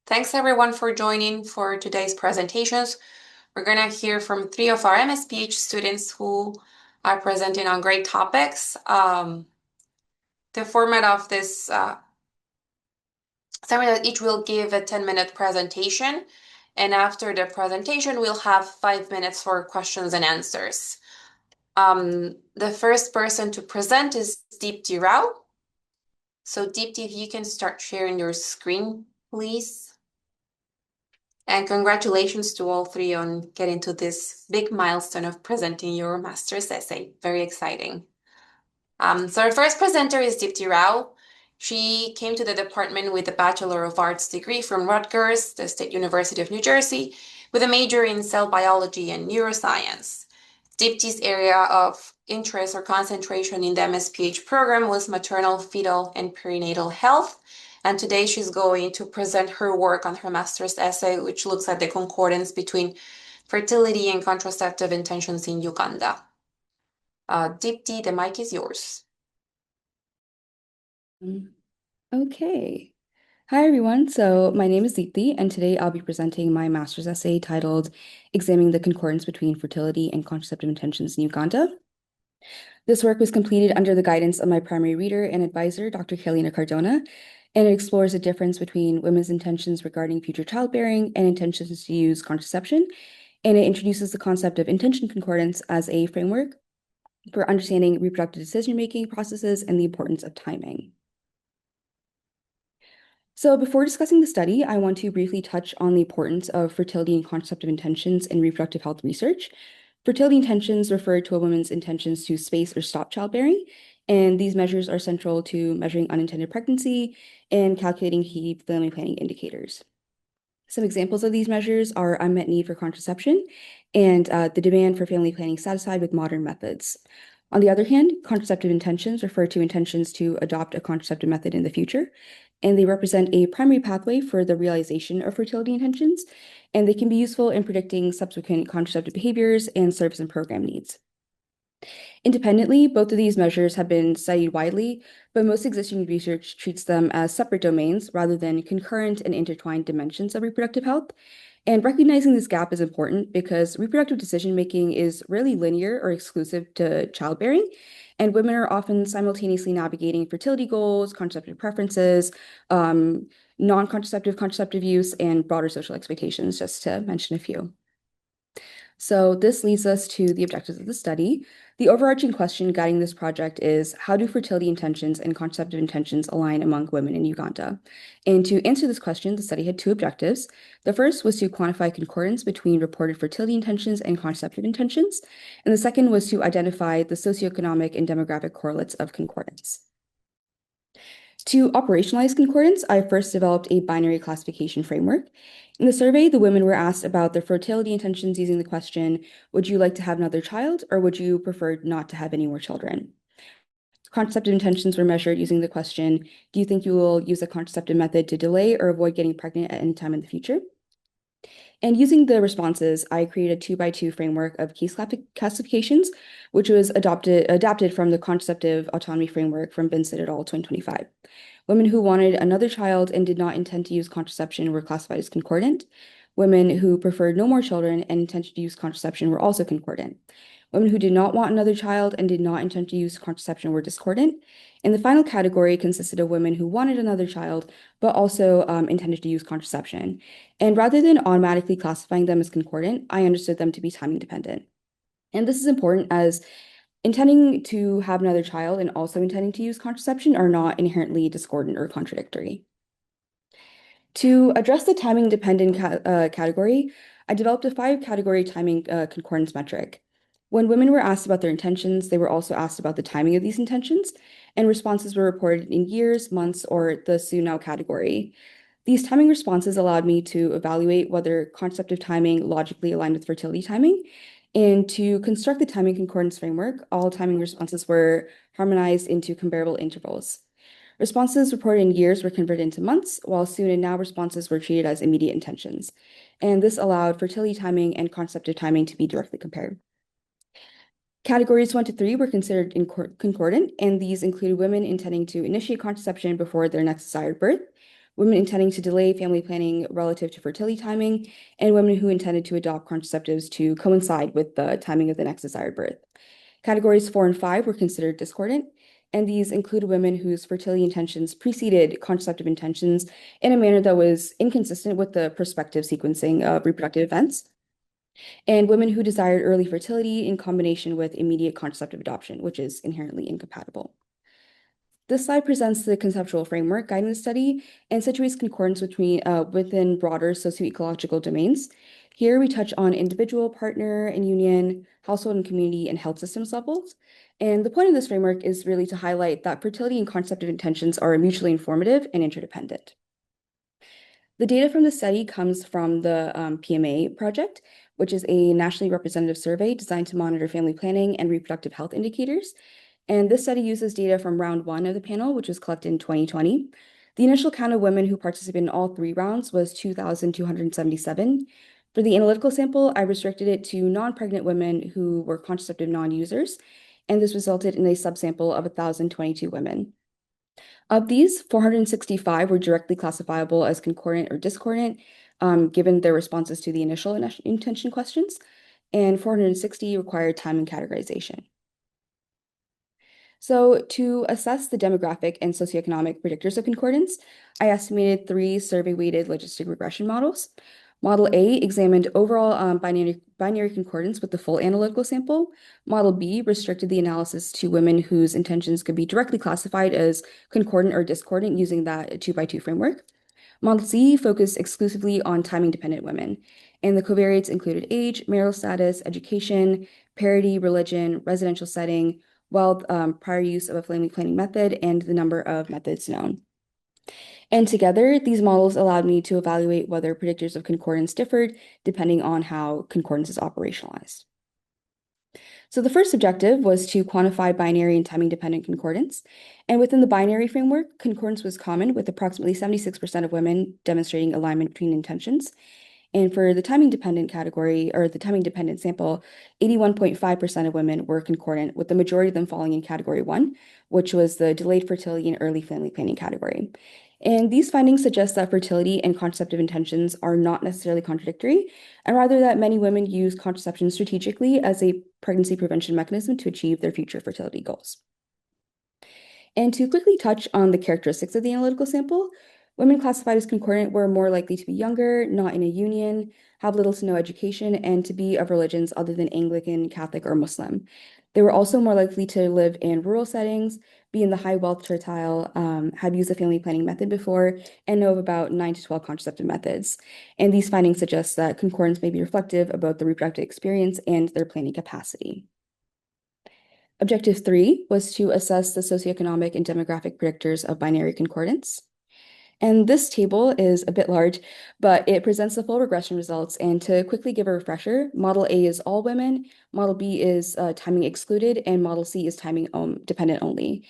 Thanks everyone for joining for today's presentations. We're going to hear from three of our MSPH students who are presenting on great topics. The format of this seminar, each will give a 10-minute presentation, and after the presentation, we'll have 5 minutes for questions and answers. The first person to present is Deepti Rao. So Deepti, if you can start sharing your screen, please. And congratulations to all three on getting to this big milestone of presenting your master's essay. Very exciting. So our first presenter is Deepti Rao. She came to the department with a Bachelor of Arts degree from Rutgers, the State University of New Jersey, with a major in cell biology and neuroscience. Deepti's area of interest or concentration in the MSPH program was maternal, fetal, and perinatal health. And today she's going to present her work on her master's essay, which looks at the concordance between fertility and contraceptive intentions in Uganda. Deepti, the mic is yours. Okay. Hi, everyone. So my name is Deepti, and today I'll be presenting my master's essay titled Examining the Concordance Between Fertility and Contraceptive Intentions in Uganda. This work was completed under the guidance of my primary reader and advisor, Dr. Kalina Cardona, and it explores the difference between women's intentions regarding future childbearing and intentions to use contraception, and it introduces the concept of intention concordance as a framework for understanding reproductive decision-making processes and the importance of timing. So before discussing the study, I want to briefly touch on the importance of fertility and contraceptive intentions in reproductive health research. Fertility intentions refer to a woman's intentions to space or stop childbearing, and these measures are central to measuring unintended pregnancy and calculating key family planning indicators. Some examples of these measures are unmet need for contraception and the demand for family planning satisfied with modern methods. On the other hand, contraceptive intentions refer to intentions to adopt a contraceptive method in the future, and they represent a primary pathway for the realization of fertility intentions, and they can be useful in predicting subsequent contraceptive behaviors and service and program needs. Independently, both of these measures have been studied widely, but most existing research treats them as separate domains rather than concurrent and intertwined dimensions of reproductive health. And recognizing this gap is important because reproductive decision-making is rarely linear or exclusive to childbearing, and women are often simultaneously navigating fertility goals, contraceptive preferences, non-contraceptive, contraceptive use, and broader social expectations, just to mention a few. So this leads us to the objectives of the study. The overarching question guiding this project is, how do fertility intentions and contraceptive intentions align among women in Uganda? And to answer this question, the study had two objectives. The first was to quantify concordance between reported fertility intentions and contraceptive intentions. And the second was to identify the socioeconomic and demographic correlates of concordance. To operationalize concordance, I first developed a binary classification framework. In the survey, the women were asked about their fertility intentions using the question, would you like to have another child, or would you prefer not to have any more children? Contraceptive intentions were measured using the question, do you think you will use a contraceptive method to delay or avoid getting pregnant at any time in the future? And using the responses, I created a 2x2 framework of case classifications, which was adapted from the contraceptive autonomy framework from Vincent et al. 2025. Women who wanted another child and did not intend to use contraception were classified as concordant. Women who preferred no more children and intended to use contraception were also concordant. Women who did not want another child and did not intend to use contraception were discordant. And the final category consisted of women who wanted another child, but also intended to use contraception. And rather than automatically classifying them as concordant, I understood them to be timing dependent. And this is important as intending to have another child and also intending to use contraception are not inherently discordant or contradictory. To address the timing dependent category, I developed a 5-category timing concordance metric. When women were asked about their intentions, they were also asked about the timing of these intentions, and responses were reported in years, months, or the soon now category. These timing responses allowed me to evaluate whether contraceptive timing logically aligned with fertility timing. And to construct the timing concordance framework, all timing responses were harmonized into comparable intervals. Responses reported in years were converted into months, while soon and now responses were treated as immediate intentions. And this allowed fertility timing and contraceptive timing to be directly compared. Categories 1 to 3 were considered concordant, and these included women intending to initiate contraception before their next desired birth, women intending to delay family planning relative to fertility timing, and women who intended to adopt contraceptives to coincide with the timing of the next desired birth. Categories 4 and 5 were considered discordant, and these include women whose fertility intentions preceded contraceptive intentions in a manner that was inconsistent with the prospective sequencing of reproductive events, and women who desired early fertility in combination with immediate contraceptive adoption, which is inherently incompatible. This slide presents the conceptual framework guiding the study and situates concordance within broader socio-ecological domains. Here we touch on individual, partner, and union, household and community, and health systems levels. And the point of this framework is really to highlight that fertility and contraceptive intentions are mutually informative and interdependent. The data from the study comes from the PMA project, which is a nationally representative survey designed to monitor family planning and reproductive health indicators. And this study uses data from round 1 of the panel, which was collected in 2020. The initial count of women who participated in all 3 rounds was 2,277. For the analytical sample, I restricted it to non-pregnant women who were contraceptive non-users, and this resulted in a subsample of 1,022 women. Of these, 465 were directly classifiable as concordant or discordant, given their responses to the initial intention questions, and 460 required time and categorization. So to assess the demographic and socioeconomic predictors of concordance, I estimated 3 survey-weighted logistic regression models. Model A examined overall binary concordance with the full analytical sample. Model B restricted the analysis to women whose intentions could be directly classified as concordant or discordant using that 2x2 framework. Model C focused exclusively on timing-dependent women, and the covariates included age, marital status, education, parity, religion, residential setting, wealth, prior use of a family planning method, and the number of methods known. And together, these models allowed me to evaluate whether predictors of concordance differed depending on how concordance is operationalized. So the first objective was to quantify binary and timing-dependent concordance. And within the binary framework, concordance was common, with approximately 76% of women demonstrating alignment between intentions. And for the timing-dependent category, or the timing-dependent sample, 81.5% of women were concordant, with the majority of them falling in category 1, which was the delayed fertility and early family planning category. And these findings suggest that fertility and contraceptive intentions are not necessarily contradictory, and rather that many women use contraception strategically as a pregnancy prevention mechanism to achieve their future fertility goals. And to quickly touch on the characteristics of the analytical sample, women classified as concordant were more likely to be younger, not in a union, have little to no education, and to be of religions other than Anglican, Catholic, or Muslim. They were also more likely to live in rural settings, be in the high wealth tertile, have used a family planning method before, and know of about 9 to 12 contraceptive methods. And these findings suggest that concordance may be reflective about the reproductive experience and their planning capacity. Objective 3 was to assess the socioeconomic and demographic predictors of binary concordance. And this table is a bit large, but it presents the full regression results. And to quickly give a refresher, Model A is all women, Model B is timing excluded, and Model C is timing dependent only.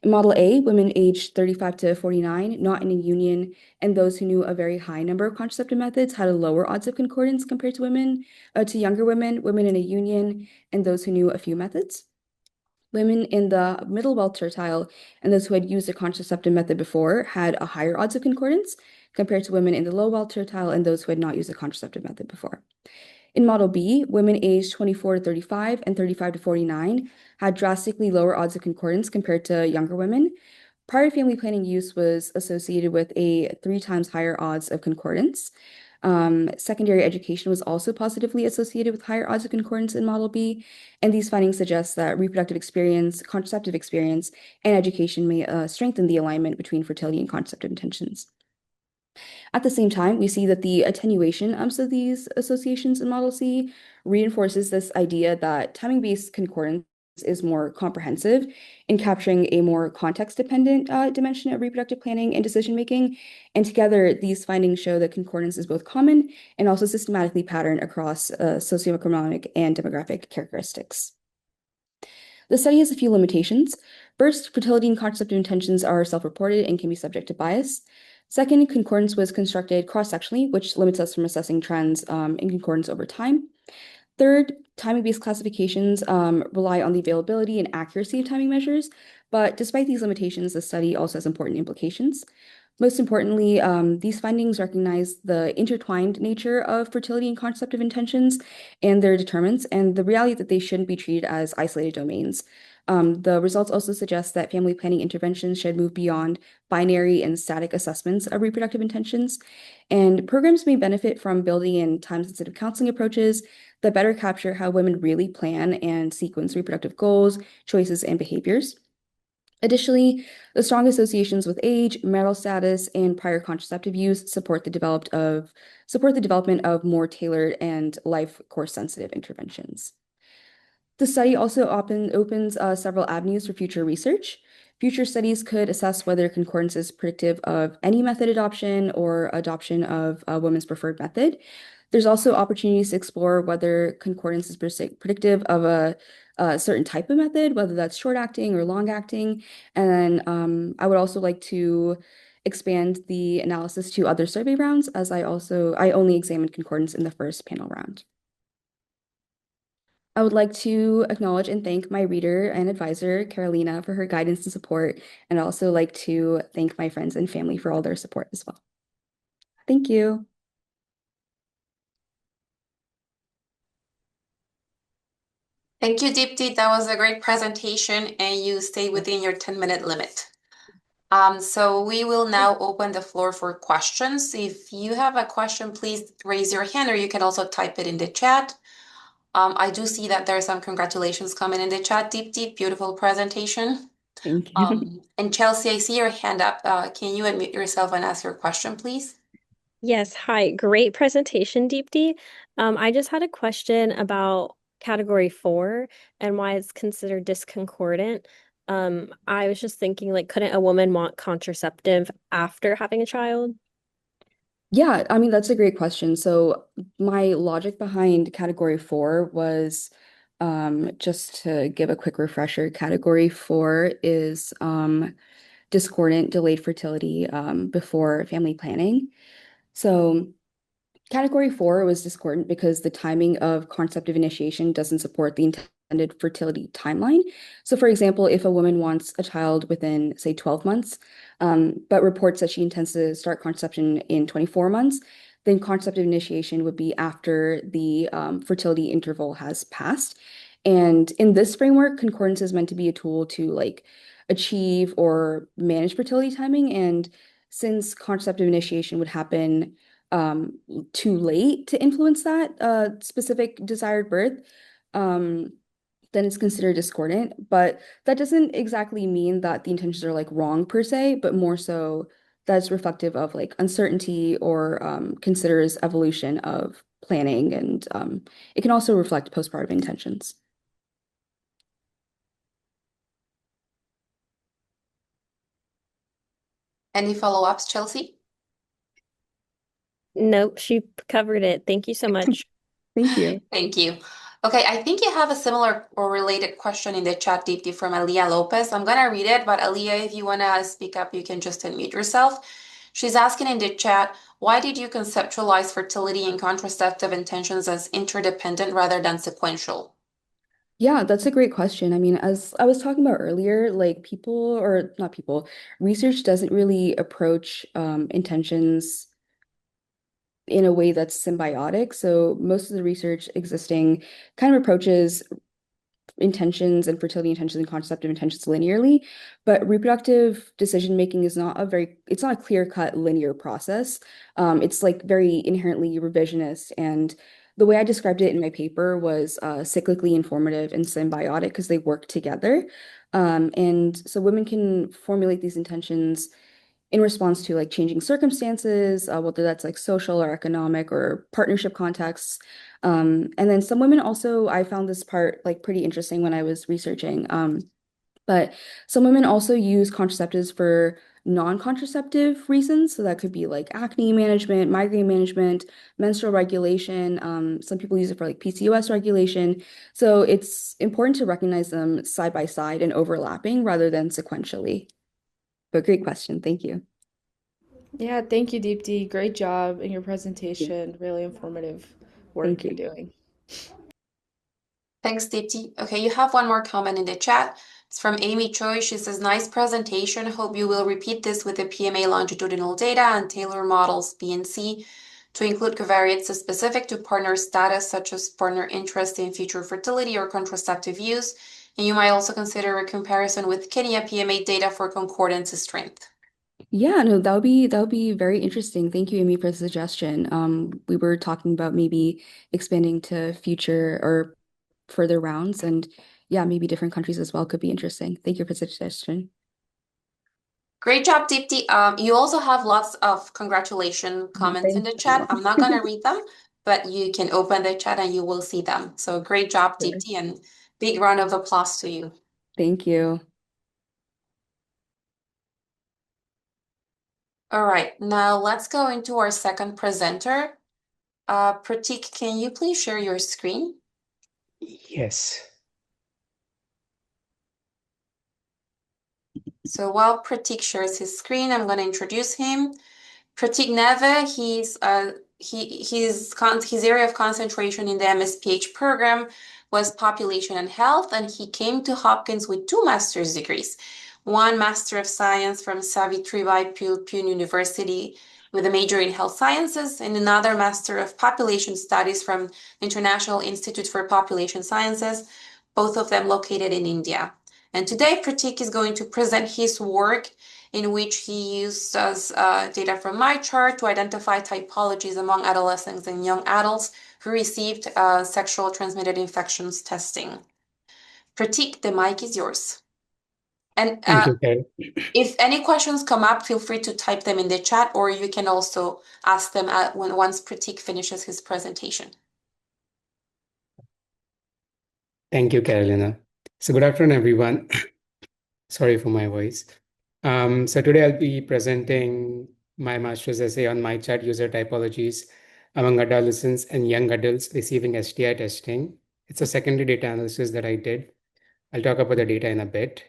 In Model A, women aged 35 to 49, not in a union, and those who knew a very high number of contraceptive methods had a lower odds of concordance compared to younger women, women in a union, and those who knew a few methods. Women in the middle wealth tertile and those who had used a contraceptive method before had a higher odds of concordance compared to women in the low wealth tertile and those who had not used a contraceptive method before. In Model B, women aged 24 to 35 and 35 to 49 had drastically lower odds of concordance compared to younger women. Prior family planning use was associated with a 3 times higher odds of concordance. Secondary education was also positively associated with higher odds of concordance in Model B, and these findings suggest that reproductive experience, contraceptive experience, and education may strengthen the alignment between fertility and contraceptive intentions. At the same time, we see that the attenuation of these associations in Model C reinforces this idea that timing-based concordance is more comprehensive in capturing a more context-dependent dimension of reproductive planning and decision-making. And together, these findings show that concordance is both common and also systematically patterned across socioeconomic and demographic characteristics. The study has a few limitations. First, fertility and contraceptive intentions are self-reported and can be subject to bias. Second, concordance was constructed cross-sectionally, which limits us from assessing trends in concordance over time. Third, timing-based classifications rely on the availability and accuracy of timing measures, but despite these limitations, the study also has important implications. Most importantly, these findings recognize the intertwined nature of fertility and contraceptive intentions and their determinants, and the reality that they shouldn't be treated as isolated domains. The results also suggest that family planning interventions should move beyond binary and static assessments of reproductive intentions, and programs may benefit from building in time-sensitive counseling approaches that better capture how women really plan and sequence reproductive goals, choices, and behaviors. Additionally, the strong associations with age, marital status, and prior contraceptive use support the development of more tailored and life course sensitive interventions. The study also often opens several avenues for future research. Future studies could assess whether concordance is predictive of any method adoption or adoption of a woman's preferred method. There's also opportunities to explore whether concordance is predictive of a certain type of method, whether that's short acting or long acting. And then I would also like to expand the analysis to other survey rounds, as I only examined concordance in the first panel round. I would like to acknowledge and thank my reader and advisor, Carolina, for her guidance and support, and also like to thank my friends and family for all their support as well. Thank you. Thank you, Deepti. That was a great presentation, and you stay within your 10-minute limit. So we will now open the floor for questions. If you have a question, please raise your hand, or you can also type it in the chat. I do see that there are some congratulations coming in the chat, Deepti. Beautiful presentation. Thank you. And Chelsea, I see your hand up. Can you unmute yourself and ask your question, please? Yes, hi. Great presentation, Deepti. I just had a question about category 4 and why it's considered disconcordant. I was just thinking, like, couldn't a woman want contraceptive after having a child? Yeah, I mean, that's a great question. So my logic behind category 4 was just to give a quick refresher, category 4 is discordant delayed fertility before family planning. So category 4 was discordant because the timing of contraceptive initiation doesn't support the intended fertility timeline. So, for example, if a woman wants a child within, say, 12 months, but reports that she intends to start contraception in 24 months, then contraceptive initiation would be after the fertility interval has passed. And in this framework, concordance is meant to be a tool to like achieve or manage fertility timing. And since contraceptive initiation would happen um, too late to influence that specific desired birth, um, then it's considered discordant. But that doesn't exactly mean that the intentions are like wrong per se, but more so that's reflective of like uncertainty or considers evolution of planning. And it can also reflect postpartum intentions. Any follow-ups, Chelsea? Nope, she covered it. Thank you so much. Thank you. Thank you. Okay, I think you have a similar or related question in the chat, Deepti, from Aliyah Lopez. I'm gonna read it, but Aliyah, if you wanna speak up, you can just unmute yourself. She's asking in the chat, why did you conceptualize fertility and contraceptive intentions as interdependent rather than sequential? Yeah, that's a great question. I mean, as I was talking about earlier, like people, or not people, research doesn't really approach intentions in a way that's symbiotic. So most of the research existing kind of approaches intentions and fertility intentions and contraceptive intentions linearly, but reproductive decision making is not it's not a clear-cut linear process. It's like very inherently revisionist. And the way I described it in my paper was cyclically informative and symbiotic because they work together. And so women can formulate these intentions in response to like changing circumstances, whether that's like social or economic or partnership contexts. And then some women also, I found this part like pretty interesting when I was researching. But some women also use contraceptives for non-contraceptive reasons. So that could be like acne management, migraine management, menstrual regulation. Some people use it for like PCOS regulation. So it's important to recognize them side by side and overlapping rather than sequentially. But great question. Thank you. Yeah, thank you, Deepti. Great job in your Yeah, presentation. Really informative thank work you're you. doing. Thanks, Deepti. Okay, you have one more comment in the chat. It's from Amy Choi. She says, nice presentation. Hope you will repeat this with the PMA longitudinal data and tailor models B and C to include covariates specific to partner status, such as partner interest in future fertility or contraceptive use. And you might also consider a comparison with Kenya PMA data for concordance strength. Yeah, no, that would be very interesting. Thank you, Amy, for the suggestion. We were talking about maybe expanding to future or further rounds, and yeah, maybe different countries as well could be interesting. Thank you for the suggestion. Great job, Deepti. You also have lots of congratulation comments in the chat. I'm not going to read them, but you can open the chat and you will see them. So great job, Deepti, and big round of applause to you. Thank you. All right, now let's go into our second presenter. Pratik, can you please share your screen? Yes. So while Pratik shares his screen, I'm going to introduce him. Pratik Neve, his area of concentration in the MSPH program was population and health, and he came to Hopkins with 2 master's degrees. One Master of Science from Savitribai Pune University with a major in health sciences, and another Master of Population Studies from International Institute for Population Sciences, both of them located in India. And today, Pratik is going to present his work in which he uses data from MyChart to identify typologies among adolescents and young adults who received sexual transmitted infections testing. Pratik, the mic is yours. And Thank you, Karen. if any questions come up, feel free to type them in the chat, or you can also ask them once Pratik finishes his presentation. Thank you, Carolina. So good afternoon, everyone. Sorry for my voice. So today I'll be presenting my master's essay on MyChart user typologies among adolescents and young adults receiving STI testing. It's a secondary data analysis that I did. I'll talk about the data in a bit.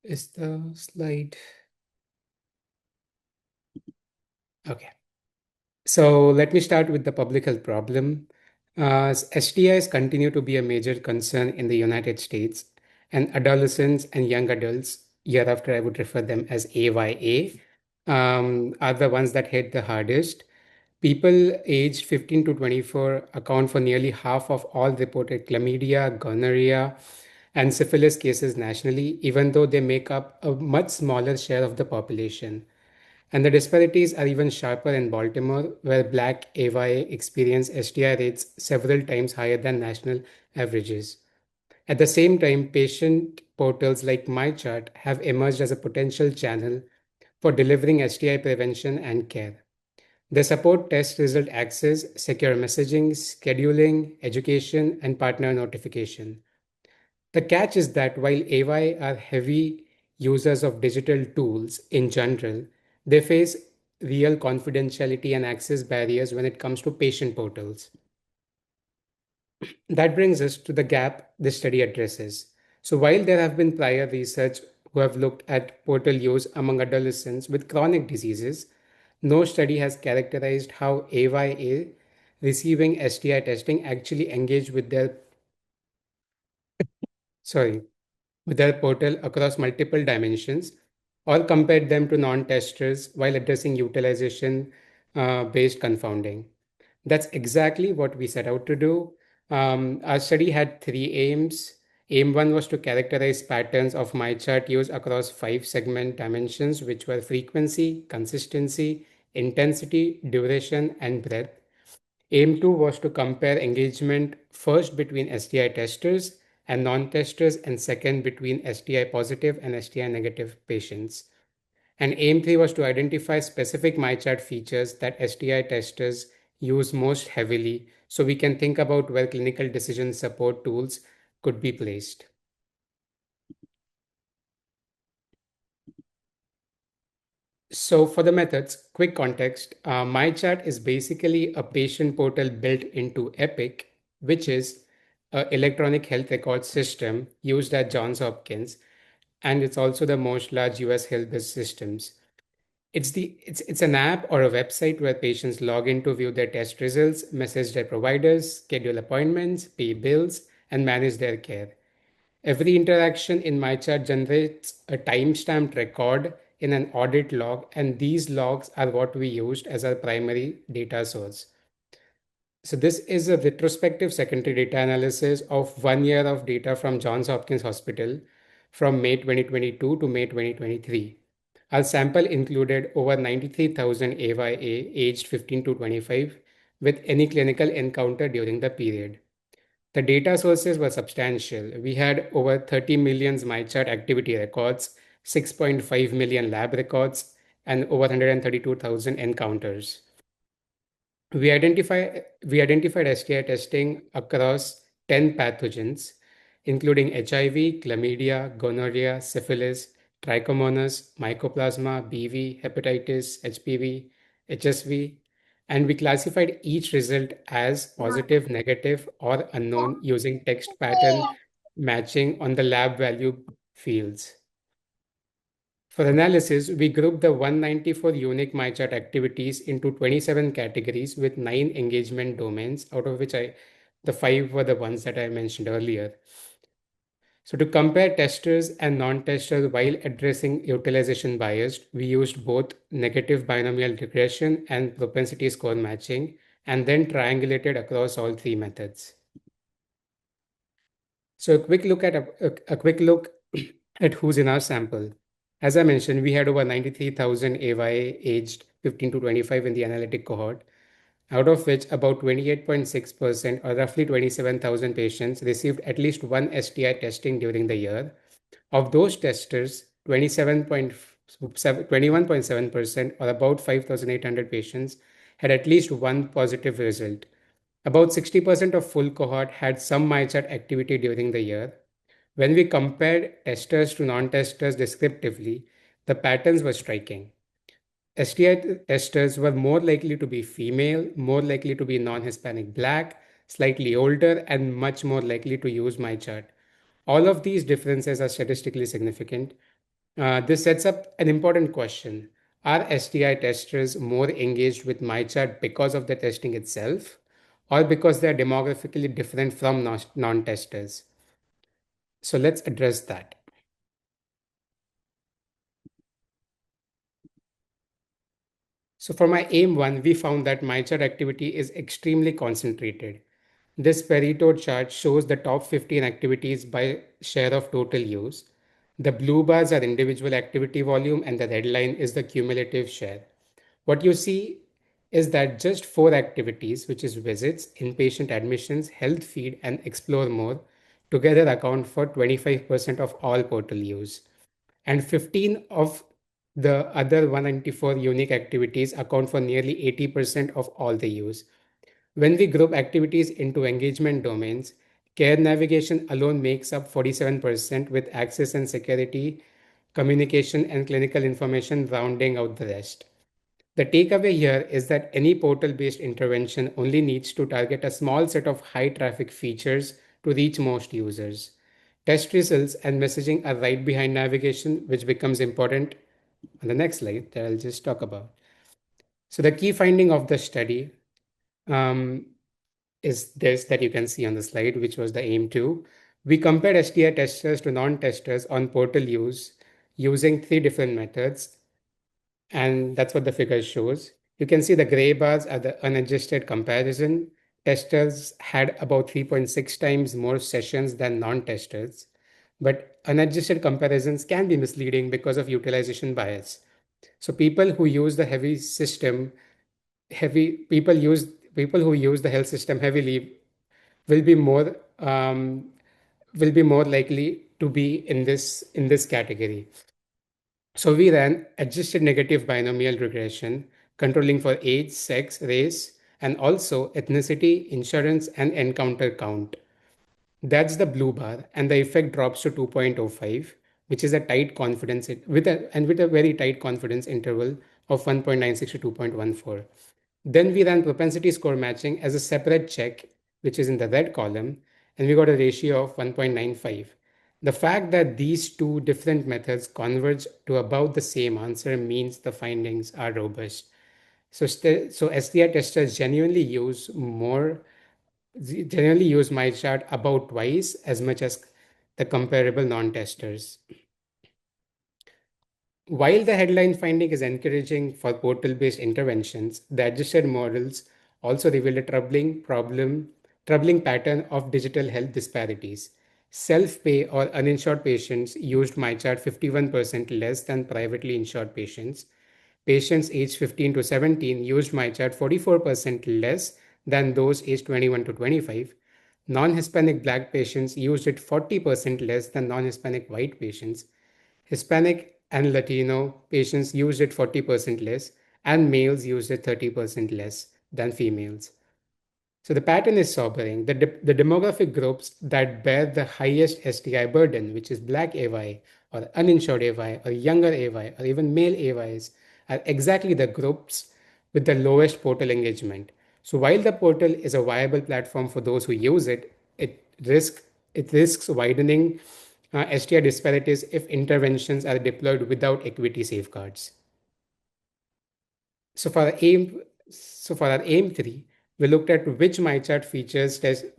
Is the slide? Okay. So let me start with the public health problem. STIs continue to be a major concern in the United States, and adolescents and young adults, hereafter I would refer them as AYA, are the ones that hit the hardest. People aged 15 to 24 account for nearly half of all reported chlamydia, gonorrhea, and syphilis cases nationally, even though they make up a much smaller share of the population. And the disparities are even sharper in Baltimore, where Black AYA experience STI rates several times higher than national averages. At the same time, patient portals like MyChart have emerged as a potential channel for delivering STI prevention and care. They support test result access, secure messaging, scheduling, education, and partner notification. The catch is that while AY are heavy users of digital tools in general, they face real confidentiality and access barriers when it comes to patient portals. That brings us to the gap this study addresses. So while there have been prior research who have looked at portal use among adolescents with chronic diseases, no study has characterized how AYA receiving STI testing actually engage with their portal across multiple dimensions or compared them to non-testers while addressing utilization based confounding. That's exactly what we set out to do. Our study had 3 aims. Aim 1 was to characterize patterns of MyChart use across 5 segment dimensions, which were frequency, consistency, intensity, duration, and breadth. Aim 2 was to compare engagement first between STI testers and non-testers, and second between STI positive and STI negative patients. And aim 3 was to identify specific MyChart features that STI testers use most heavily so we can think about where clinical decision support tools could be placed. So for the methods, quick context, MyChart is basically a patient portal built into Epic, which is an electronic health record system used at Johns Hopkins, and it's also the most large US health systems. It's an app or a website where patients log in to view their test results, message their providers, schedule appointments, pay bills, and manage their care. Every interaction in MyChart generates a timestamped record in an audit log, and these logs are what we used as our primary data source. So this is a retrospective secondary data analysis of 1 year of data from Johns Hopkins Hospital from May 2022 to May 2023. Our sample included over 93,000 AYA aged 15 to 25 with any clinical encounter during the period. The data sources were substantial. We had over 30 million MyChart activity records, 6.5 million lab records, and over 132,000 encounters. We identified STI testing across 10 pathogens, including HIV, chlamydia, gonorrhea, syphilis, trichomonas, mycoplasma, BV, hepatitis, HPV, HSV, and we classified each result as positive, negative, or unknown using text pattern matching on the lab value fields. For analysis, we grouped the 194 unique MyChart activities into 27 categories with 9 engagement domains, out of which the 5 were the ones that I mentioned earlier. So to compare testers and non-testers while addressing utilization bias, we used both negative binomial regression and propensity score matching, and then triangulated across all 3 methods. So a quick look at who's in our sample. As I mentioned, we had over 93,000 AYA aged 15 to 25 in the analytic cohort, out of which about 28.6% or roughly 27,000 patients received at least one STI testing during the year. Of those testers, 21.7% or about 5,800 patients had at least one positive result. About 60% of full cohort had some MyChart activity during the year. When we compared testers to non-testers descriptively, the patterns were striking. STI testers were more likely to be female, more likely to be non-Hispanic Black, slightly older, and much more likely to use MyChart. All of these differences are statistically significant. This sets up an important question. Are STI testers more engaged with MyChart because of the testing itself, or because they are demographically different from non-testers? So let's address that. So for my aim one, we found that MyChart activity is extremely concentrated. This Pareto chart shows the top 15 activities by share of total use. The blue bars are individual activity volume and the red line is the cumulative share. What you see is that just 4 activities, which is visits, inpatient admissions, health feed, and explore more, together account for 25% of all portal use. And 15 of the other 194 unique activities account for nearly 80% of all the use. When we group activities into engagement domains, care navigation alone makes up 47% with access and security, communication, and clinical information rounding out the rest. The takeaway here is that any portal-based intervention only needs to target a small set of high-traffic features to reach most users. Test results and messaging are right behind navigation, which becomes important on the next slide that I'll just talk about. So the key finding of the study is this that you can see on the slide, which was the aim 2. We compared STI testers to non-testers on portal use using 3 different methods, and that's what the figure shows. You can see the gray bars are the unadjusted comparison. Testers had about 3.6 times more sessions than non-testers, but unadjusted comparisons can be misleading because of utilization bias. So people who use the heavy system, people who use the health system heavily will be more likely to be in this category. So we ran adjusted negative binomial regression, controlling for age, sex, race, and also ethnicity, insurance, and encounter count. That's the blue bar, and the effect drops to 2.05, which is a tight confidence with a very tight confidence interval of 1.96 to 2.14. Then we ran propensity score matching as a separate check, which is in the red column, and we got a ratio of 1.95. The fact that these two different methods converge to about the same answer means the findings are robust. So STI testers generally use MyChart about twice as much as the comparable non-testers. While the headline finding is encouraging for portal-based interventions, the adjusted models also reveal a troubling pattern of digital health disparities. Self-pay or uninsured patients used MyChart 51% less than privately insured patients. Patients aged 15 to 17 used MyChart 44% less than those aged 21 to 25. Non-Hispanic Black patients used it 40% less than non-Hispanic white patients. Hispanic and Latino patients used it 40% less, and males used it 30% less than females. So the pattern is sobering. The demographic groups that bear the highest STI burden, which is Black AY or uninsured AY or younger AY or even male AYs, are exactly the groups with the lowest portal engagement. So while the portal is a viable platform for those who use it, it risks widening STI disparities if interventions are deployed without equity safeguards. So for our aim, so for our aim three, we looked at which MyChart features did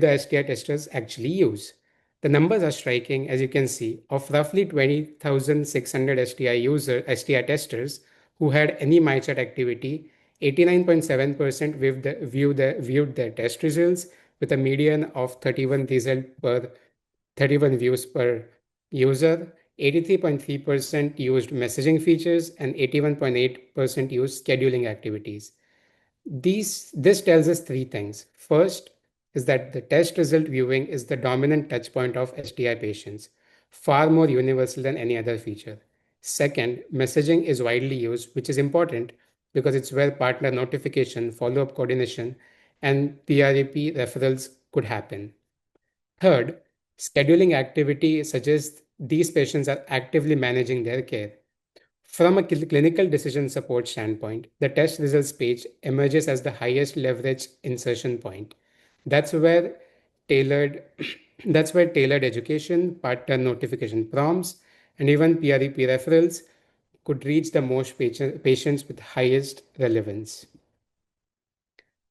the STI testers actually use. The numbers are striking, as you can see. Of roughly 20,600 STI testers who had any MyChart activity, 89.7% viewed their test results with a median of 31 views per user. 83.3% used messaging features and 81.8% used scheduling activities. This tells us three things. First is that the test result viewing is the dominant touchpoint of STI patients, far more universal than any other feature. Second, messaging is widely used, which is important because it's where partner notification, follow-up coordination, and PREP referrals could happen. Third, scheduling activity suggests these patients are actively managing their care. From a clinical decision support standpoint, the test results page emerges as the highest leverage insertion point. That's where tailored that's where tailored education, partner notification prompts, and even PREP referrals could reach the most patients with highest relevance.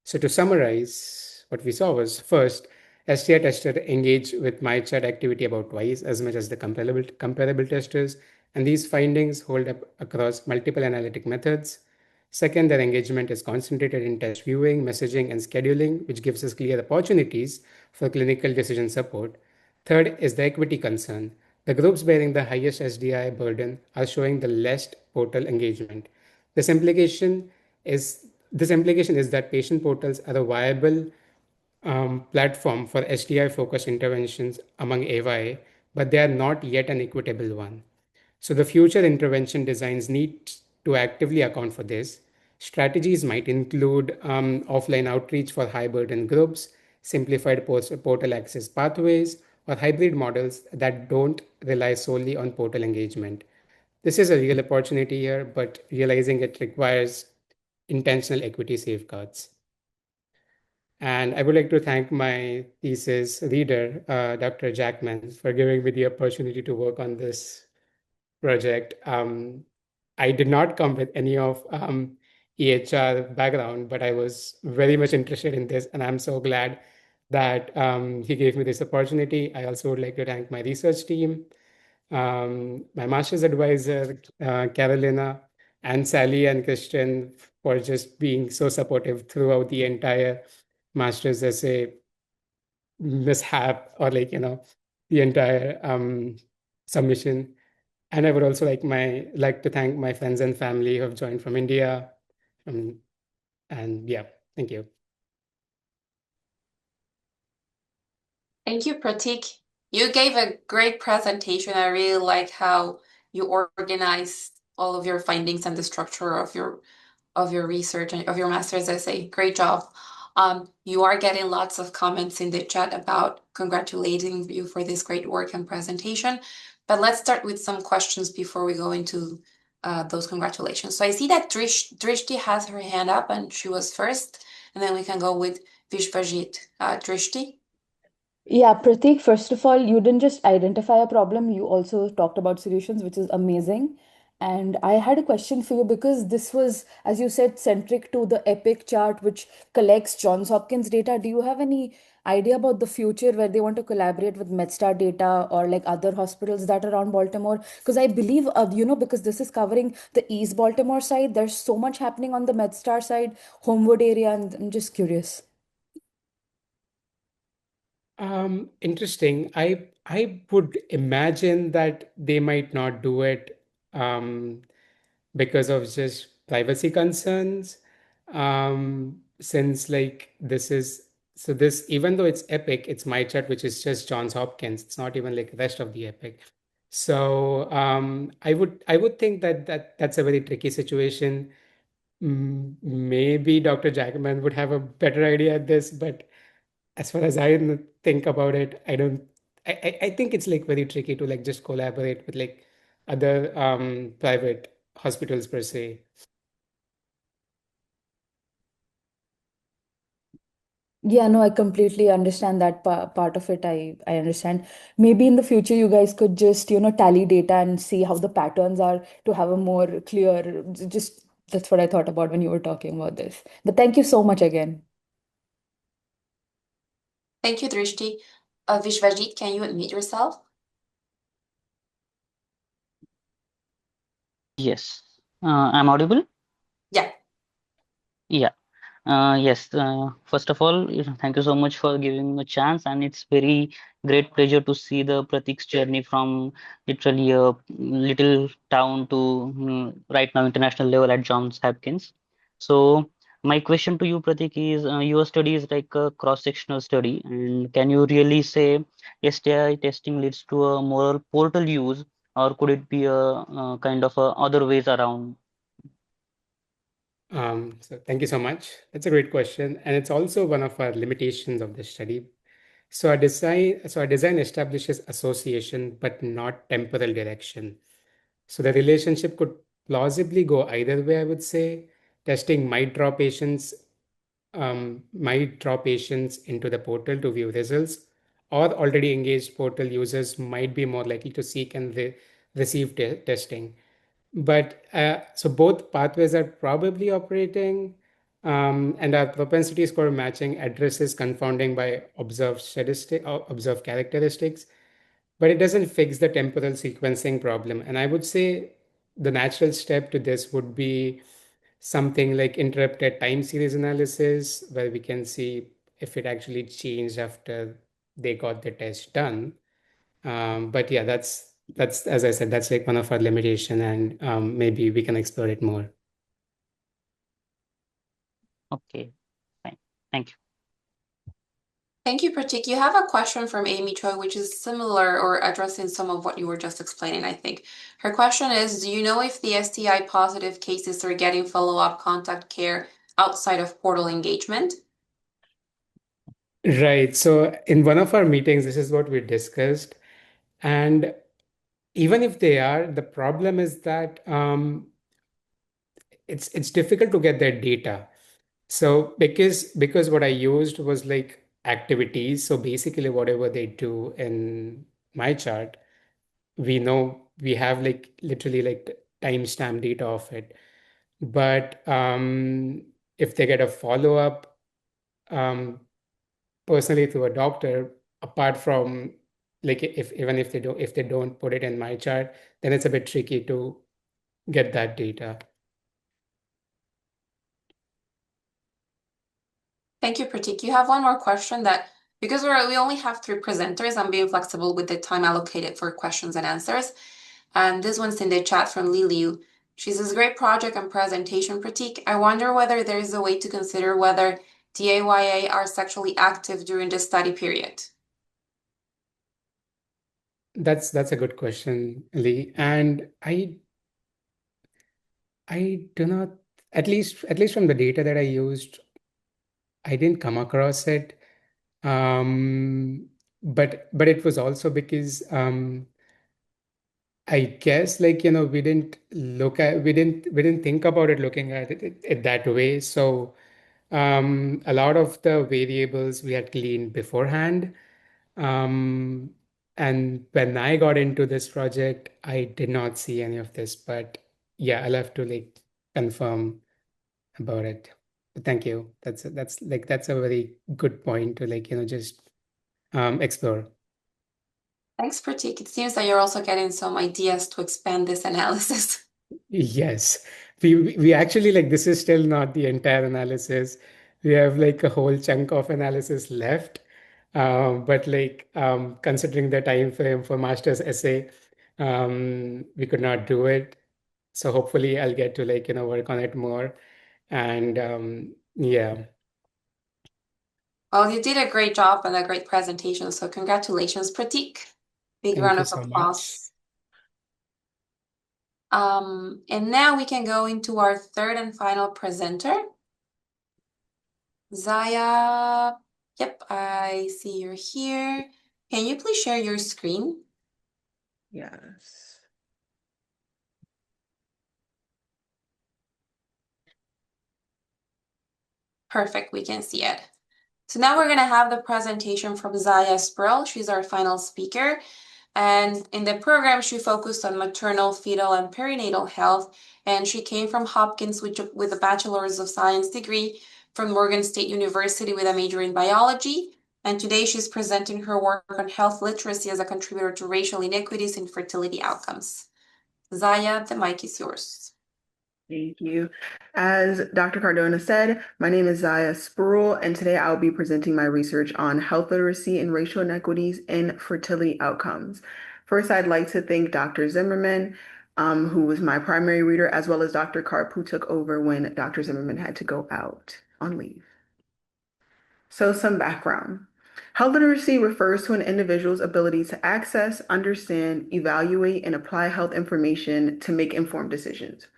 So to summarize, what we saw was first, STI tester engaged with MyChart activity about twice as much as the comparable testers, and these findings hold up across multiple analytic methods. Second, their engagement is concentrated in test viewing, messaging, and scheduling, which gives us clear opportunities for clinical decision support. Third is the equity concern. The groups bearing the highest SDI burden are showing the least portal engagement. This implication this implication is that patient portals are a viable platform for STI-focused interventions among AY, but they are not yet an equitable one. So the future intervention designs need to actively account for this. Strategies might include offline outreach for high burden groups, simplified portal access pathways, or hybrid models that don't rely solely on portal engagement. This is a real opportunity here, but realizing it requires intentional equity safeguards. And I would like to thank my thesis reader, Dr. Jackman, for giving me the opportunity to work on this project. I did not come with any of EHR background, but I was very much interested in this, and I'm so glad that he gave me this opportunity. I also would like to thank my research team, my master's advisor, Carolina, and Sally and Christian for just being so supportive throughout the entire master's essay mishap or the entire submission. And I would also like to thank my friends and family who have joined from India. And yeah, thank you. Thank you, Pratik. You gave a great presentation. I really like how you organized all of your findings and the structure of your research and of your master's essay. Great job. You are getting lots of comments in the chat about congratulating you for this great work and presentation. But let's start with some questions before we go into those congratulations. So I see that Drishti has her hand up and she was first, and then we can go with Vishvajit. Drishti? Yeah, Pratik, first of all, you didn't just identify a problem, you also talked about solutions, which is amazing. And I had a question for you because this was, as you said, centric to the EPIC chart, which collects Johns Hopkins data. Do you have any idea about the future where they want to collaborate with MedStar data or like other hospitals that are around Baltimore? Because I believe, because this is covering the East Baltimore side, there's so much happening on the MedStar side, Homewood area, and I'm just curious. Interesting. I would imagine that they might not do it because of just privacy concerns. Since like this is so this even though it's Epic, it's MyChart, which is just Johns Hopkins. It's not even like the rest of the Epic. So I would think that that's a very tricky situation. Maybe Dr. Jackman would have a better idea at this, but as far as think about it, I don't. I think it's like very tricky to like just collaborate with like other private hospitals per se. Yeah, no, I completely understand that part of it. I understand. Maybe in the future, you guys could just, tally data and see how the patterns are to have a more clear, just that's what I thought about when you were talking about this. But thank you so much again. Thank you, Drishti. Vishwajit, can you unmute yourself? Yes. I'm audible? Yeah. Yeah. Yes. First of all, thank you so much for giving me a chance, and it's very great pleasure to see the Pratik's journey from literally a little town to right now international level at Johns Hopkins. So my question to you, Pratik, is your study is like a cross-sectional study, and can you really say STI testing leads to a moral portal use, or could it be a kind of other ways around? So thank you so much. That's a great question, and it's also one of our limitations of the study. So our design establishes association, but not temporal direction. So the relationship could plausibly go either way, I would say. Testing might draw patients into the portal to view results, or already engaged portal users might be more likely to seek and receive testing. But so both pathways are probably operating, and our propensity score matching addresses confounding by observed characteristics, but it doesn't fix the temporal sequencing problem. And I would say the natural step to this would be something like interrupted time series analysis, where we can see if it actually changed after they got the test done. But yeah, that's as I said, that's like one of our limitation, and maybe we can explore it more. Okay, fine. Thank you. Thank you, Pratik. You have a question from Amy Choi, which is similar or addressing some of what you were just explaining, I think. Her question is, do you know if the STI positive cases are getting follow-up contact care outside of portal engagement? Right. So in one of our meetings, this is what we discussed. And even if they are, the problem is that it's difficult to get their data. So because what I used was like activities. So basically whatever they do in my chart, we know we have like literally like timestamp data of it. But if they get a follow-up um, personally through a doctor, apart from like if even if they don't put it in my chart, then it's a bit tricky to get that data. Thank you, Pratik. You have one more question that because we only have three presenters, I'm being flexible with the time allocated for questions and answers. And this one's in the chat from Liliu. She says, great project and presentation, Pratik. I wonder whether there is a way to consider whether DAYA are sexually active during the study period. That's a good question, Lee. And I do not, at least from the data that I used, I didn't come across it. But it was also because I guess like we didn't think about it looking at it that way. So a lot of the variables we had cleaned beforehand. And when I got into this project, I did not see any of this, but yeah, I'll have to like confirm about it. But thank you. That's a very good point to like, just explore. Thanks, Pratik. It seems that you're also getting some ideas to expand this analysis. Yes, we actually like this is still not the entire analysis. We have like a whole chunk of analysis left. But like considering the time frame for master's essay, we could not do it. So hopefully I'll get to like work on it more. And yeah, Well, you did a great job and a great presentation, so congratulations, Pratik. Big thank round you of so much. applause. And now we can go into our third and final presenter. Zaya, yep, I see you're here. Can you please share your screen? Yes. Perfect, we can see it. So now we're going to have the presentation from Zaya Spruell. She's our final speaker. And in the program, she focused on maternal, fetal, and perinatal health. And she came from Hopkins with a Bachelor's of Science degree, from Morgan State University with a major in biology. And today she's presenting her work on health literacy as a contributor to racial inequities in fertility outcomes. Zaya, the mic is yours. Thank you. As Dr. Cardona said, my name is Zaya Spruell, and today I'll be presenting my research on health literacy and racial inequities in fertility outcomes. First, I'd like to thank Dr. Zimmerman, who was my primary reader, as well as Dr. Karp, who took over when Dr. Zimmerman had to go out on leave. So some background. Health literacy refers to an individual's ability to access, understand, evaluate, and apply health information to make informed decisions.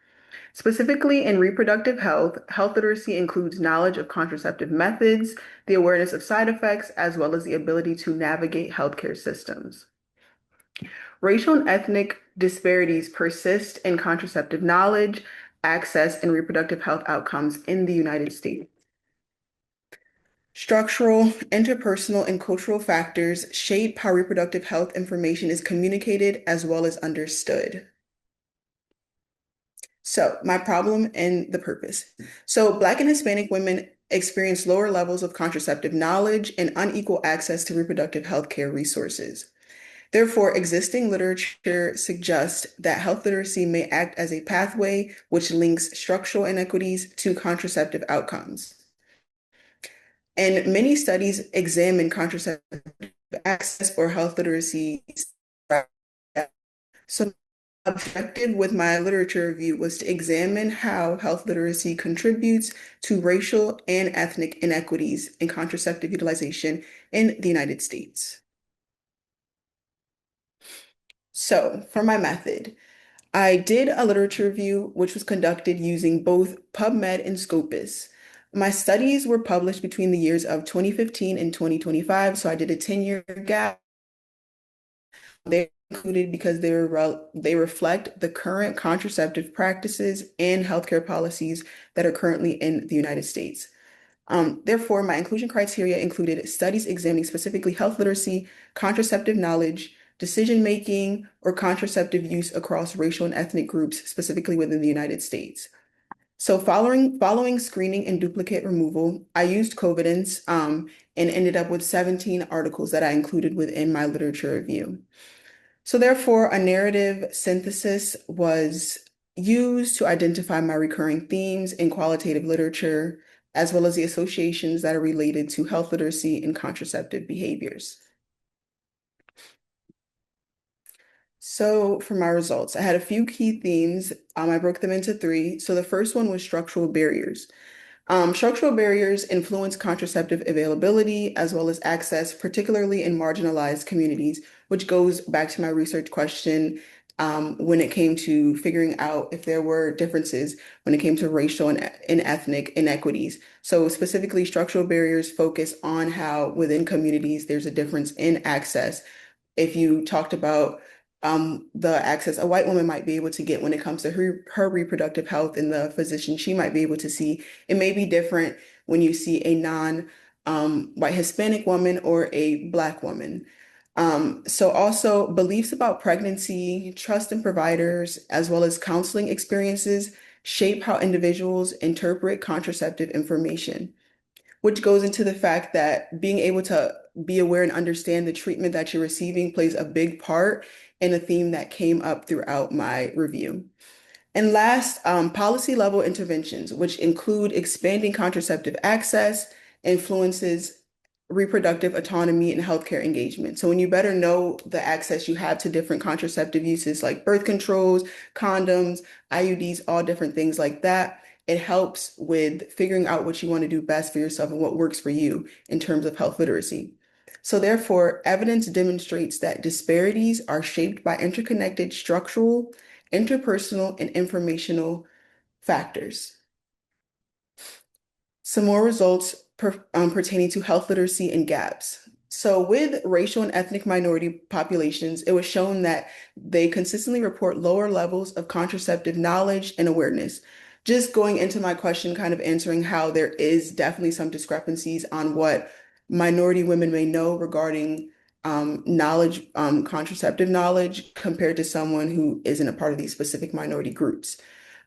Specifically in reproductive health, health literacy includes knowledge of contraceptive methods, the awareness of side effects, as well as the ability to navigate healthcare systems. Racial and ethnic disparities persist in contraceptive knowledge, access, and reproductive health outcomes in the United States. Structural, interpersonal, and cultural factors shape how reproductive health information is communicated as well as understood. So, my problem and the purpose. So, Black and Hispanic women experience lower levels of contraceptive knowledge and unequal access to reproductive health care resources. Therefore, existing literature suggests that health literacy may act as a pathway which links structural inequities to contraceptive outcomes. And many studies examine contraceptive access or health literacy. So, objective with my literature review was to examine how health literacy contributes to racial and ethnic inequities in contraceptive utilization in the United States. So, for my method, I did a literature review, which was conducted using both PubMed and Scopus. My studies were published between the years of 2015 and 2025, so I did a 10-year gap. They're included because they reflect the current contraceptive practices and healthcare policies that are currently in the United States. Therefore, my inclusion criteria included studies examining specifically health literacy, contraceptive knowledge, decision-making, or contraceptive use across racial and ethnic groups, specifically within the United States. So following screening and duplicate removal, I used Covidence and ended up with 17 articles that I included within my literature review. So therefore, a narrative synthesis was used to identify my recurring themes in qualitative literature, as well as the associations that are related to health literacy and contraceptive behaviors. So for my results, I had a few key themes. I broke them into three. So the first one was structural barriers. Structural barriers influence contraceptive availability as well as access, particularly in marginalized communities, which goes back to my research question when it came to figuring out if there were differences when it came to racial and ethnic inequities. So specifically, structural barriers focus on how within communities there's a difference in access. If you talked about the access a white woman might be able to get when it comes to her reproductive health and the physician she might be able to see, it may be different when you see a white Hispanic woman or a Black woman. So also beliefs about pregnancy, trust in providers, as well as counseling experiences shape how individuals interpret contraceptive information, which goes into the fact that being able to be aware and understand the treatment that you're receiving plays a big part in a theme that came up throughout my review. And last, policy level interventions, which include expanding contraceptive access, influences reproductive autonomy and healthcare engagement. So when you better know the access you have to different contraceptive uses like birth controls, condoms, IUDs, all different things like that, it helps with figuring out what you want to do best for yourself and what works for you in terms of health literacy. So therefore, evidence demonstrates that disparities are shaped by interconnected structural, interpersonal, and informational factors. Some more results pertaining to health literacy and gaps. So with racial and ethnic minority populations, it was shown that they consistently report lower levels of contraceptive knowledge and awareness. Just going into my question, kind of answering how there is definitely some discrepancies on what minority women may know regarding knowledge, contraceptive knowledge compared to someone who isn't a part of these specific minority groups.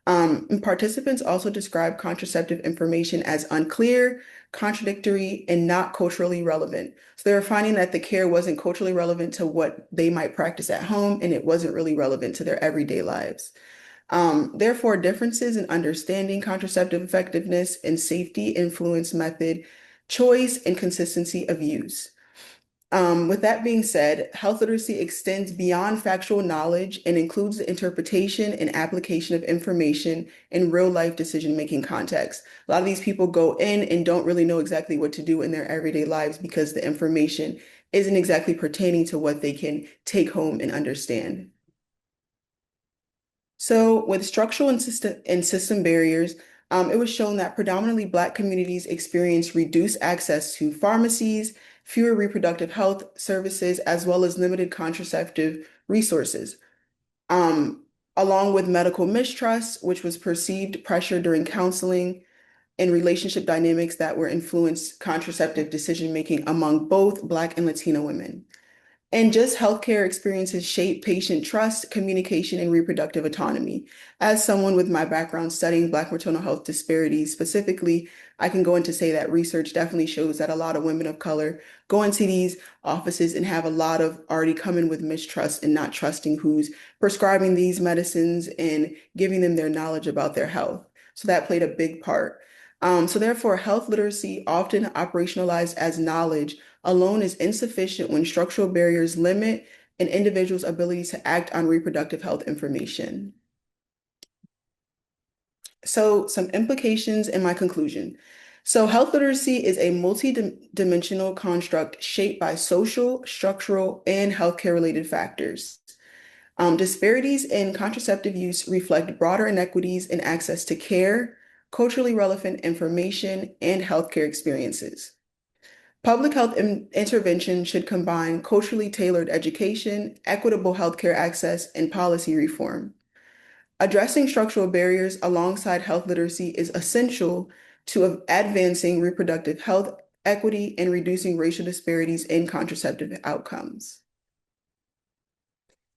And participants also describe contraceptive information as unclear, contradictory, and not culturally relevant. So they were finding that the care wasn't culturally relevant to what they might practice at home, and it wasn't really relevant to their everyday lives. Therefore, differences in understanding contraceptive effectiveness and safety influence method choice and consistency of use. With that being said, health literacy extends beyond factual knowledge and includes the interpretation and application of information in real life decision-making context. A lot of these people go in and don't really know exactly what to do in their everyday lives because the information isn't exactly pertaining to what they can take home and understand. So with structural and system barriers, it was shown that predominantly Black communities experience reduced access to pharmacies, fewer reproductive health services, as well as limited contraceptive resources, along with medical mistrust, which was perceived pressure during counseling and relationship dynamics that were influenced contraceptive decision-making among both Black and Latino women. And just healthcare experiences shape patient trust, communication, and reproductive autonomy. As someone with my background studying Black maternal health disparities specifically, I can go into say that research definitely shows that a lot of women of color go into these offices and have a lot of already come in with mistrust and not trusting who's prescribing these medicines and giving them their knowledge about their health. So that played a big part. So therefore, health literacy, often operationalized as knowledge, alone is insufficient when structural barriers limit an individual's ability to act on reproductive health information. So some implications in my conclusion. So health literacy is a multi-dimensional construct shaped by social, structural, and healthcare-related factors. Disparities in contraceptive use reflect broader inequities in access to care, culturally relevant information, and healthcare experiences. Public health intervention should combine culturally tailored education, equitable healthcare access, and policy reform. Addressing structural barriers alongside health literacy is essential to advancing reproductive health equity and reducing racial disparities in contraceptive outcomes.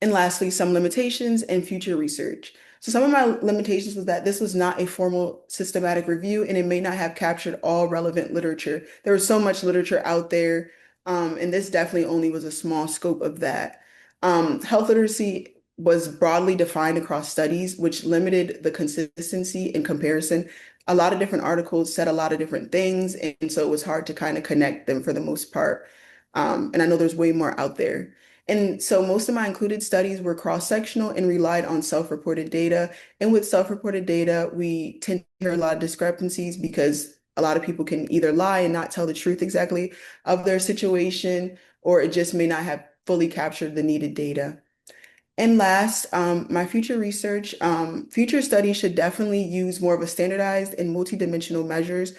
And lastly, some limitations and future research. So some of my limitations was that this was not a formal systematic review and it may not have captured all relevant literature. There was so much literature out there, and this definitely only was a small scope of that. Health literacy was broadly defined across studies, which limited the consistency and comparison. A lot of different articles said a lot of different things, and so it was hard to kind of connect them for the most part. And I know there's way more out there. And so most of my included studies were cross-sectional and relied on self-reported data. And with self-reported data, we tend to hear a lot of discrepancies because a lot of people can either lie and not tell the truth exactly of their situation, or it just may not have fully captured the needed data. And last, my future research, future studies should definitely use more of a standardized and multidimensional measures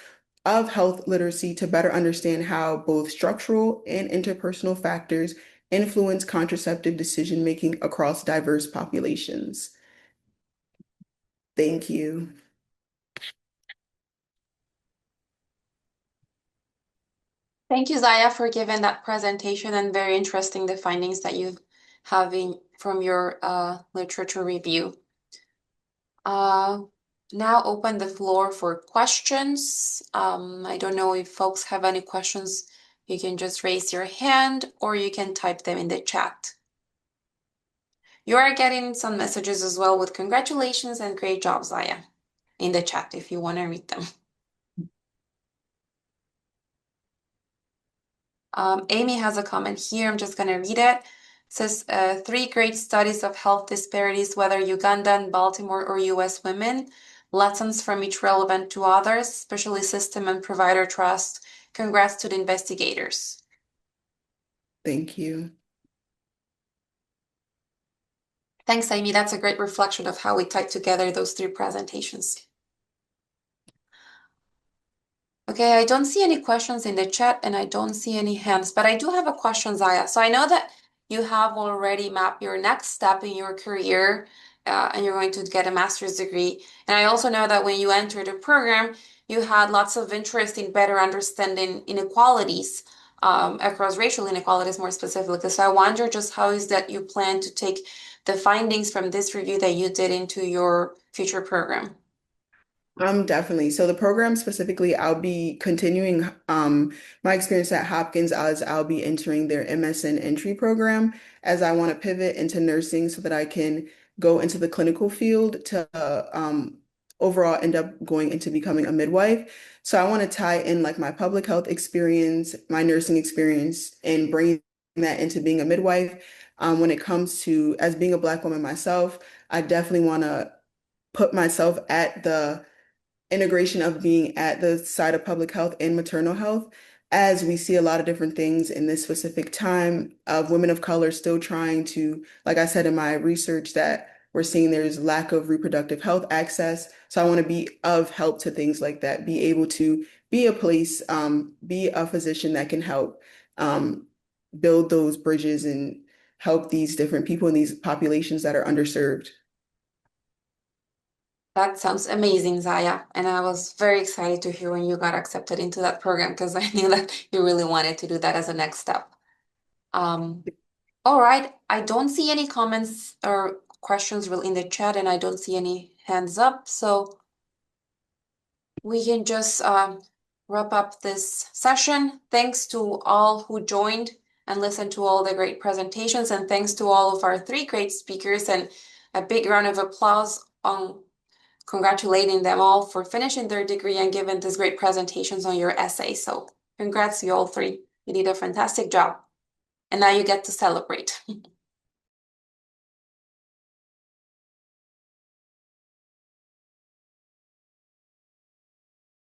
of health literacy to better understand how both structural and interpersonal factors influence contraceptive decision-making across diverse populations. Thank you. Thank you, Zaya, for giving that presentation and very interesting the findings that you have from your literature review. Now open the floor for questions. I don't know if folks have any questions. You can just raise your hand or you can type them in the chat. You are getting some messages as well with congratulations and great job, Zaya, in the chat if you want to read them. Amy has a comment here. I'm just going to read it. It says, 3 great studies of health disparities, whether Ugandan, Baltimore, or US women. Lessons from each relevant to others, especially system and provider trust. Congrats to the investigators. Thank you. Thanks, Amy. That's a great reflection of how we tied together those 3 presentations. Okay, I don't see any questions in the chat and I don't see any hands, but I do have a question, Zaya. So I know that you have already mapped your next step in your career and you're going to get a master's degree. And I also know that when you entered the program, you had lots of interest in better understanding inequalities across racial inequalities more specifically. So I wonder just how is that you plan to take the findings from this review that you did into your future program? Definitely. So the program specifically, I'll be continuing my experience at Hopkins as I'll be entering their MSN entry program as I want to pivot into nursing so that I can go into the clinical field to overall end up going into becoming a midwife. So I want to tie in like my public health experience, my nursing experience, and bring that into being a midwife. When it comes to as being a Black woman myself, I definitely want to put myself at the integration of being at the side of public health and maternal health, as we see a lot of different things in this specific time of women of color still trying to, like I said in my research, that we're seeing there's lack of reproductive health access. So I want to be of help to things like that, be able to be a place, be a physician that can help build those bridges and help these different people in these populations that are underserved. That sounds amazing, Zaya. And I was very excited to hear when you got accepted into that program because I knew that you really wanted to do that as a next step. All right. I don't see any comments or questions really in the chat, and I don't see any hands up. So we can just wrap up this session. Thanks to all who joined and listened to all the great presentations, and thanks to all of our 3 great speakers, and a big round of applause on congratulating them all for finishing their degree and giving these great presentations on your essay. So congrats to you all 3. You did a fantastic job. And now you get to celebrate.